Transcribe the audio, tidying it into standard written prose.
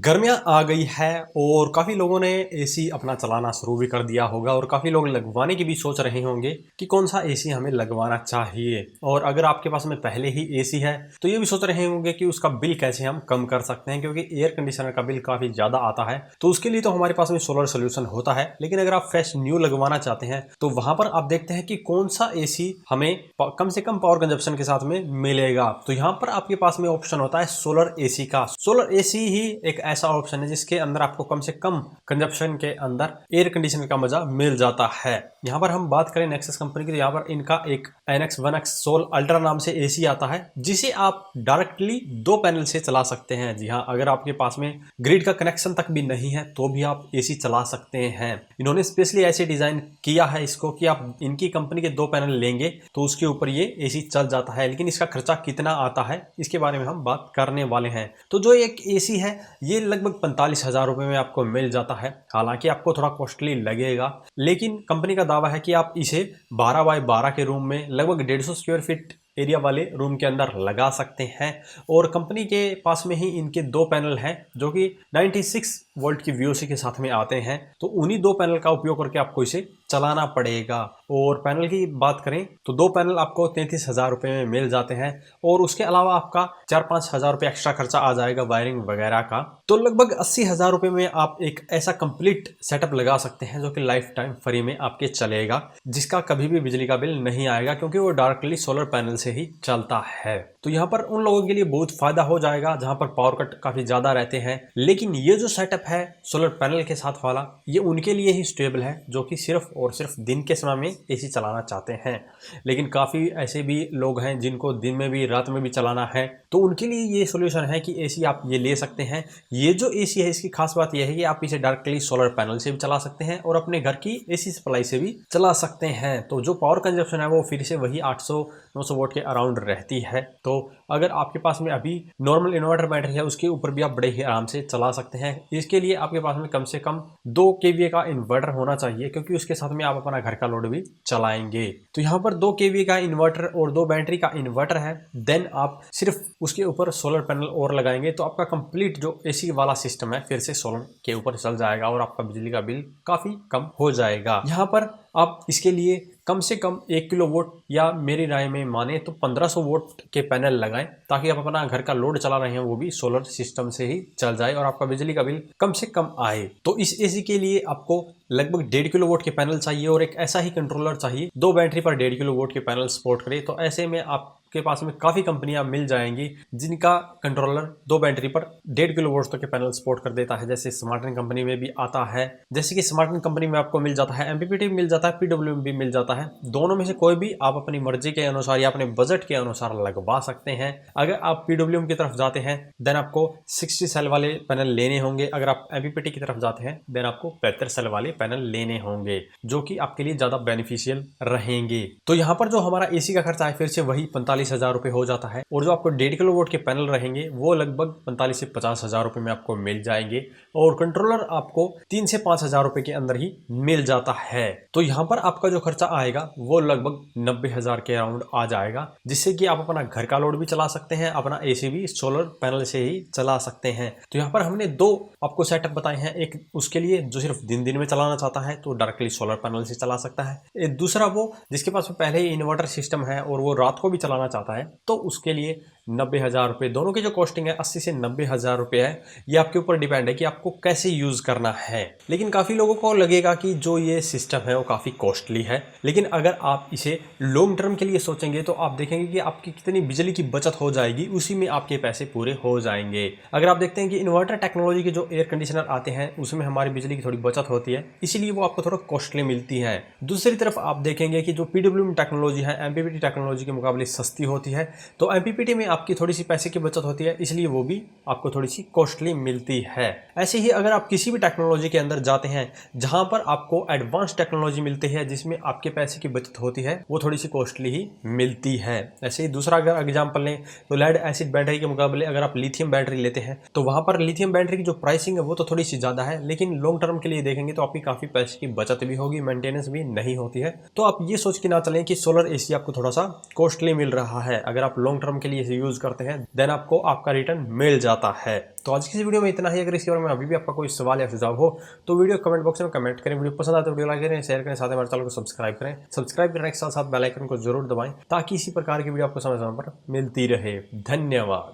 गर्मियाँ आ गई है और काफ़ी लोगों ने एसी अपना चलाना शुरू भी कर दिया होगा और काफ़ी लोग लगवाने की भी सोच रहे होंगे कि कौन सा एसी हमें लगवाना चाहिए। और अगर आपके पास में पहले ही एसी है तो ये भी सोच रहे होंगे कि उसका बिल कैसे हम कम कर सकते हैं, क्योंकि एयर कंडीशनर का बिल काफ़ी ज़्यादा आता है। तो उसके लिए तो हमारे पास में सोलर सोल्यूशन होता है, लेकिन अगर आप फ्रेश न्यू लगवाना चाहते हैं तो वहां पर आप देखते हैं कि कौन सा एसी हमें कम से कम पावर कंजप्शन के साथ में मिलेगा। तो यहाँ पर आपके पास में ऑप्शन होता है सोलर एसी का। सोलर एसी ही एक ऐसा ऑप्शन है जिसके अंदर आपको कम से कम कंजप्शन के अंदर एयर कंडीशनर का मजा मिल जाता है। यहाँ पर हम बात करें नेक्सस कंपनी की, तो यहाँ पर इनका एक NX 1X सोल अल्ट्रा नाम से एसी आता है जिसे आप डायरेक्टली दो पैनल से चला सकते हैं। जी हाँ, अगर आपके पास में ग्रिड का कनेक्शन तक भी नहीं है तो भी आप एसी चला सकते हैं। इन्होंने स्पेशली ऐसे डिजाइन किया है इसको कि आप इनकी कंपनी के दो पैनल लेंगे तो उसके ऊपर ये एसी चल जाता है। लेकिन इसका खर्चा कितना आता है इसके बारे में हम बात करने वाले हैं। तो जो एक एसी है ये लगभग 45,000 रुपए में आपको मिल जाता है। हालांकि आपको थोड़ा कॉस्टली लगेगा, लेकिन कंपनी का दावा है कि आप इसे 12x12 के रूम में लगभग 150 स्क्वायर फीट एरिया वाले रूम के अंदर लगा सकते हैं। और कंपनी के पास में ही इनके दो पैनल हैं जो कि 96 वोल्ट की VOC के साथ में आते हैं। तो उन्हीं दो पैनल का उपयोग करके आपको इसे चलाना पड़ेगा। और पैनल की बात करें तो दो पैनल आपको 33,000 रुपये में मिल जाते हैं और उसके अलावा आपका 4-5 हज़ार रुपये एक्स्ट्रा खर्चा आ जाएगा वायरिंग वगैरह का। तो लगभग 80,000 रुपये में आप एक ऐसा कंप्लीट सेटअप लगा सकते हैं जो कि लाइफ टाइम फ्री में आपके चलेगा, जिसका कभी भी बिजली का बिल नहीं आएगा क्योंकि वो डायरेक्टली सोलर पैनल से ही चलता है। तो यहाँ पर उन लोगों के लिए बहुत फायदा हो जाएगा जहां पर पावर कट काफी ज्यादा रहते हैं। लेकिन ये जो सेटअप है सोलर पैनल के साथ वाला, ये उनके लिए ही स्टेबल है जो कि सिर्फ और सिर्फ दिन के समय में एसी चलाना चाहते हैं। लेकिन काफी ऐसे भी लोग हैं जिनको दिन में भी रात में भी चलाना है, तो उनके लिए ये सोल्यूशन है कि एसी आप ये ले सकते हैं। ये जो एसी है इसकी खास बात यह है कि आप इसे डायरेक्टली सोलर पैनल से भी चला सकते हैं और अपने घर की एसी सप्लाई से भी चला सकते हैं। तो जो पावर कंजप्शन है वो फिर से वही 800-900 वोट के अराउंड रहती है। तो अगर आपके पास में अभी नॉर्मल इन्वर्टर बैटरी है उसके ऊपर भी आप बड़े ही आराम से चला सकते हैं। इसके लिए आपके पास में कम से कम 2 kVA का इन्वर्टर होना चाहिए, क्योंकि उसके साथ में आप अपना घर का लोड भी चलाएंगे। तो यहाँ पर 2 kVA का इन्वर्टर और 2 बैटरी का इन्वर्टर है। देन आप सिर्फ उसके ऊपर सोलर पैनल और लगाएंगे तो आपका कंप्लीट जो एसी वाला सिस्टम है फिर से सोलर के ऊपर चल जाएगा और आपका बिजली का बिल काफी कम हो जाएगा। यहाँ पर आप इसके लिए कम से कम 1 किलोवाट या मेरी राय में माने तो 1500 वोट के पैनल लगाएं, ताकि आप अपना घर का लोड चला रहे हैं वो भी सोलर सिस्टम से ही चल जाए और आपका बिजली का बिल कम से कम आए। तो इस एसी के लिए आपको लगभग 1.5 किलोवाट के पैनल चाहिए और एक ऐसा ही कंट्रोलर चाहिए 2 बैटरी पर 1.5 किलोवाट के पैनल सपोर्ट करे। तो ऐसे में आपके पास में काफ़ी कंपनियां मिल जाएंगी जिनका कंट्रोलर 2 बैटरी पर 1.5 किलोवाट तक के पैनल सपोर्ट कर देता है। जैसे स्मार्टन कंपनी में भी आता है, जैसे कि स्मार्टन कंपनी में आपको मिल जाता है, MPPT मिल जाता है, PWM भी मिल जाता है। दोनों में से कोई भी आप अपनी मर्जी के अनुसार या अपने बजट के अनुसार लगवा सकते हैं। अगर आप PWM की तरफ जाते हैं देन आपको 60 सेल वाले पैनल लेने होंगे। अगर आप MPPT की तरफ जाते हैं देन आपको 75 सेल वाले पैनल लेने होंगे, जो कि आपके लिए ज्यादा बेनिफिशियल रहेंगे। तो यहाँ पर जो हमारा एसी का खर्चा है फिर से वही 45,000 रुपए हो जाता है और जो आपको 1.5 किलोवाट के पैनल रहेंगे वो लगभग 45 से 50,000 रुपए में आपको मिल जाएंगे और कंट्रोलर आपको 3 से 5,000 रुपए के अंदर ही मिल जाता है। तो यहाँ पर आपका जो खर्चा आएगा वो लगभग 90,000 के अराउंड आ जाएगा, जिससे कि आप अपना घर का लोड भी चला सकते हैं, अपना एसी भी सोलर पैनल से ही चला सकते हैं। तो यहाँ पर हमने 2 आपको सेटअप बताए हैं। एक उसके लिए जो सिर्फ दिन में चलाना चाहता है तो डायरेक्टली सोलर पैनल से चला सकता है। दूसरा वो जिसके पास पहले ही इन्वर्टर सिस्टम है और वो रात को भी चलाना चाहता है तो उसके लिए 90,000 रुपये। दोनों की जो कॉस्टिंग है 80 से 90,000 रुपये है। ये आपके ऊपर डिपेंड है कि आपको कैसे यूज करना है। लेकिन काफी लोगों को लगेगा कि जो ये सिस्टम है वो काफी कॉस्टली है, लेकिन अगर आप इसे लॉन्ग टर्म के लिए सोचेंगे तो आप देखेंगे कि आपकी कितनी बिजली की बचत हो जाएगी, उसी में आपके पैसे पूरे हो जाएंगे। अगर आप देखते हैं कि इन्वर्टर टेक्नोलॉजी के जो एयर कंडीशनर आते हैं उसमें हमारी बिजली की थोड़ी बचत होती है, इसीलिए वो आपको थोड़ा कॉस्टली मिलती है। दूसरी तरफ आप देखेंगे कि जो PWM टेक्नोलॉजी है MPPT टेक्नोलॉजी के मुकाबले सस्ती होती है। तो MPPT में आपकी थोड़ी सी पैसे की बचत होती है, इसलिए वो भी आपको थोड़ी सी कॉस्टली मिलती है। ऐसे ही अगर आप किसी भी टेक्नोलॉजी के अंदर जाते हैं जहां पर आपको एडवांस टेक्नोलॉजी मिलती है जिसमें आपके पैसे की बचत होती है, वो थोड़ी सी कॉस्टली ही मिलती है। ऐसे ही दूसरा अगर एग्जाम्पल लें तो लेड एसिड बैटरी के मुकाबले अगर आप लिथियम बैटरी लेते हैं तो वहां पर लिथियम बैटरी की जो प्राइसिंग है वो तो थोड़ी सी ज्यादा है, लेकिन लॉन्ग टर्म के लिए देखेंगे तो आपकी काफी पैसे की बचत भी होगी, मेंटेनेंस भी नहीं होती है। तो आप ये सोच के ना चलें कि सोलर एसी आपको थोड़ा सा कॉस्टली मिल रहा है। अगर आप लॉन्ग टर्म के लिए यूज करते हैं देन आपको आपका रिटर्न मिल जाता है। तो आज की इस वीडियो में इतना ही। अगर इसके बारे में अभी भी आपका कोई सवाल या सुझाव हो तो वीडियो कमेंट बॉक्स में कमेंट करें। वीडियो पसंद आए तो वीडियो लाइक करें, शेयर करें, साथ ही हमारे चैनल को सब्सक्राइब करें। सब्सक्राइब करने के साथ साथ बेल आइकन को जरूर दबाएं ताकि इसी प्रकार की वीडियो आपको समय समय पर मिलती रहे। धन्यवाद।